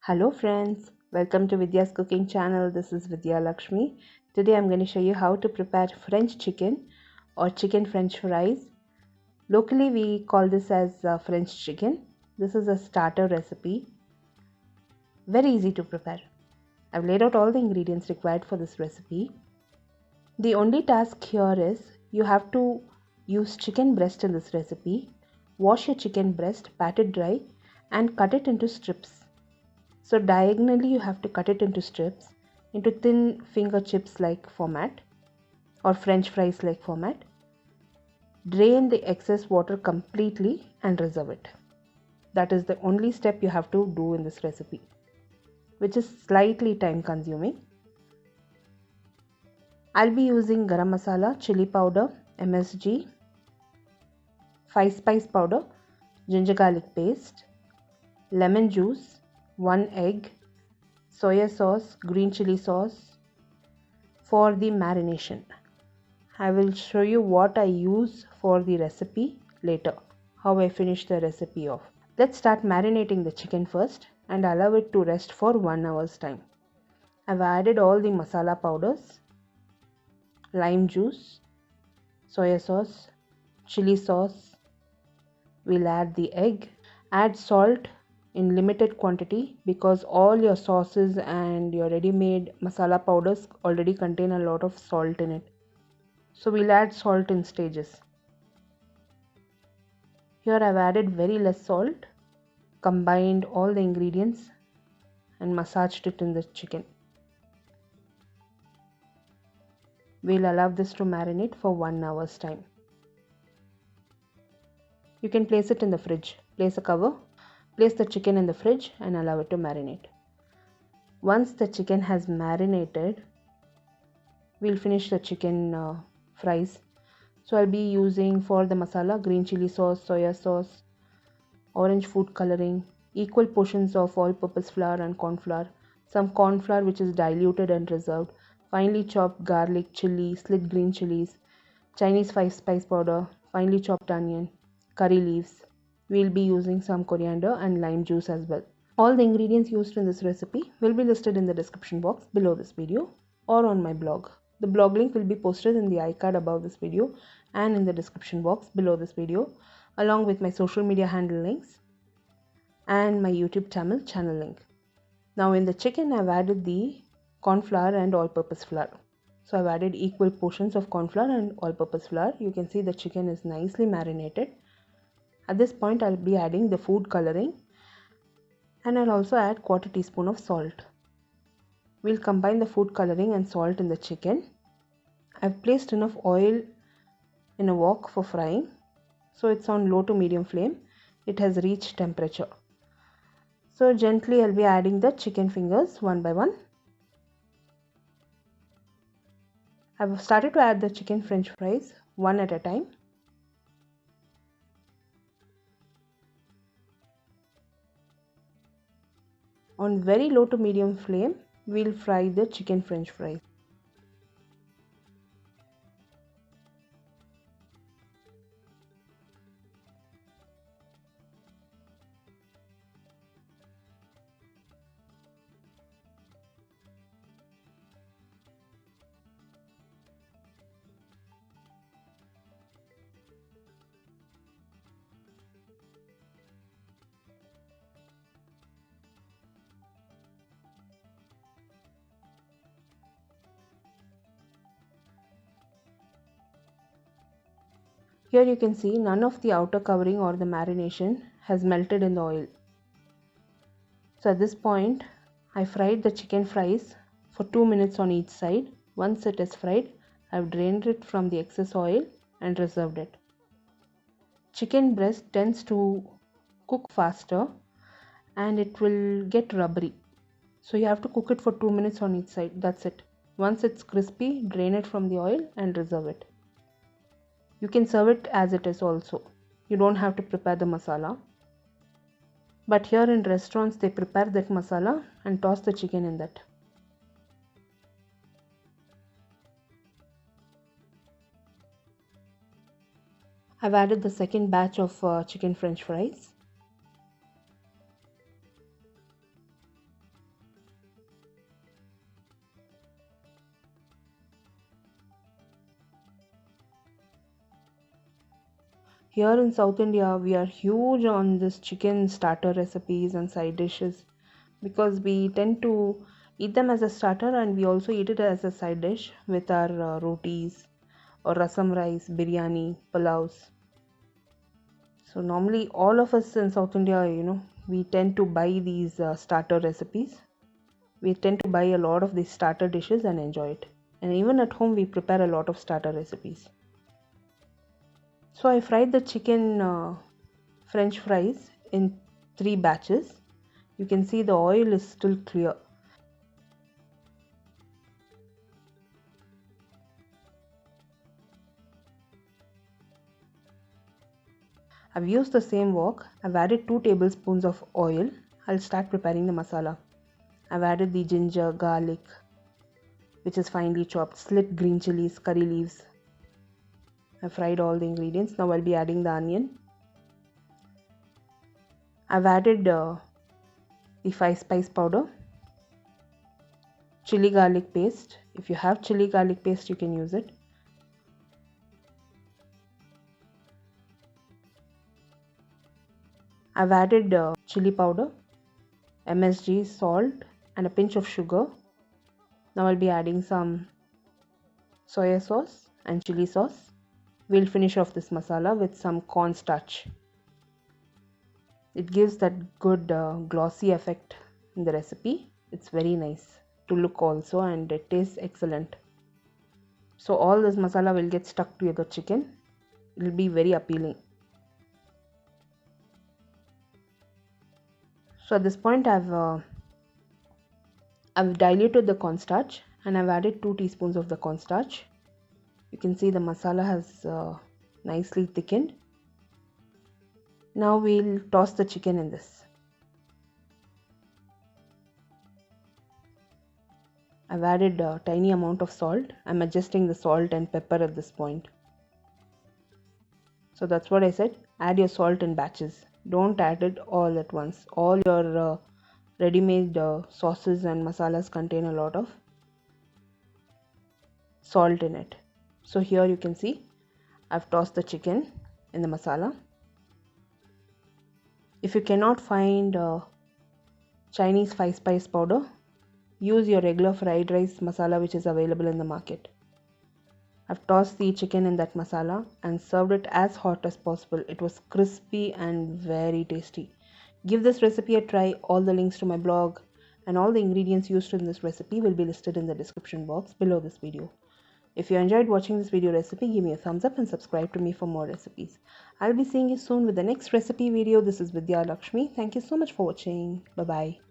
Hello friends, welcome to Vidyascooking channel. This is Vidya Lakshmi. Today I'm going to show you how to prepare French chicken or chicken French fries. Locally we call this as French chicken. This is a starter recipe. Very easy to prepare. I've laid out all the ingredients required for this recipe. The only task here is you have to use chicken breast in this recipe. Wash your chicken breast, pat it dry and cut it into strips. So diagonally you have to cut it into strips, into thin finger chips like format or French fries like format. Drain the excess water completely and reserve it. That is the only step you have to do in this recipe, which is slightly time consuming. I'll be using garam masala, chili powder, MSG, 5 spice powder, ginger garlic paste, lemon juice, 1 egg, soya sauce, green chili sauce. For the marination, I will show you what I use for the recipe later, how I finish the recipe off. Let's start marinating the chicken first and allow it to rest for 1 hour's time. I've added all the masala powders, lime juice, soya sauce, chili sauce. We'll add the egg. Add salt in limited quantity because all your sauces and your ready-made masala powders already contain a lot of salt in it. So we'll add salt in stages. Here I've added very less salt, combined all the ingredients and massaged it in the chicken. We'll allow this to marinate for 1 hour's time. You can place it in the fridge. Place a cover, place the chicken in the fridge and allow it to marinate. Once the chicken has marinated, we'll finish the chicken fries. So I'll be using for the masala green chili sauce, soya sauce, orange food coloring, equal portions of all-purpose flour and corn flour, some corn flour which is diluted and reserved, finely chopped garlic, chili, slit green chilies, Chinese 5 spice powder, finely chopped onion, curry leaves. We'll be using some coriander and lime juice as well. All the ingredients used in this recipe will be listed in the description box below this video or on my blog. The blog link will be posted in the iCard above this video and in the description box below this video, along with my social media handle links and my YouTube channel link. Now in the chicken I've added the corn flour and all-purpose flour. So I've added equal portions of corn flour and all-purpose flour. You can see the chicken is nicely marinated. At this point I'll be adding the food coloring and I'll also add 1/4 teaspoon of salt. We'll combine the food coloring and salt in the chicken. I've placed enough oil in a wok for frying, so it's on low to medium flame. It has reached temperature. So gently I'll be adding the chicken fingers one by one. I've started to add the chicken French fries one at a time. On very low to medium flame, we'll fry the chicken French fries. Here you can see none of the outer covering or the marination has melted in the oil. So at this point, I fried the chicken fries for 2 minutes on each side. Once it is fried, I've drained it from the excess oil and reserved it. Chicken breast tends to cook faster and it will get rubbery. So you have to cook it for 2 minutes on each side. That's it. Once it's crispy, drain it from the oil and reserve it. You can serve it as it is also. You don't have to prepare the masala. But here in restaurants, they prepare that masala and toss the chicken in that. I've added the second batch of chicken French fries. Here in South India, we are huge on this chicken starter recipes and side dishes because we tend to eat them as a starter and we also eat it as a side dish with our rotis or rasam rice, biryani, pulaus. So normally all of us in South India, we tend to buy these starter recipes. We tend to buy a lot of these starter dishes and enjoy it. And even at home, we prepare a lot of starter recipes. So I fried the chicken French fries in 3 batches. You can see the oil is still clear. I've used the same wok. I've added 2 tablespoons of oil. I'll start preparing the masala. I've added the ginger, garlic, which is finely chopped, slit green chilies, curry leaves. I've fried all the ingredients. Now I'll be adding the onion. I've added the 5 spice powder, chili garlic paste. If you have chili garlic paste, you can use it. I've added chili powder, MSG, salt and a pinch of sugar. Now I'll be adding some soya sauce and chili sauce. We'll finish off this masala with some cornstarch. It gives that good glossy effect in the recipe. It's very nice to look also and it tastes excellent. So all this masala will get stuck to the chicken. It will be very appealing. So at this point I've diluted the cornstarch and I've added 2 teaspoons of the cornstarch. You can see the masala has nicely thickened. Now we'll toss the chicken in this. I've added a tiny amount of salt. I'm adjusting the salt and pepper at this point. So that's what I said. Add your salt in batches. Don't add it all at once. All your ready-made sauces and masalas contain a lot of salt in it. So here you can see I've tossed the chicken in the masala. If you cannot find Chinese 5 spice powder, use your regular fried rice masala which is available in the market. I've tossed the chicken in that masala and served it as hot as possible. It was crispy and very tasty. Give this recipe a try. All the links to my blog and all the ingredients used in this recipe will be listed in the description box below this video. If you enjoyed watching this video recipe, give me a thumbs up and subscribe to me for more recipes. I'll be seeing you soon with the next recipe video. This is Vidya Lakshmi. Thank you so much for watching. Bye-bye.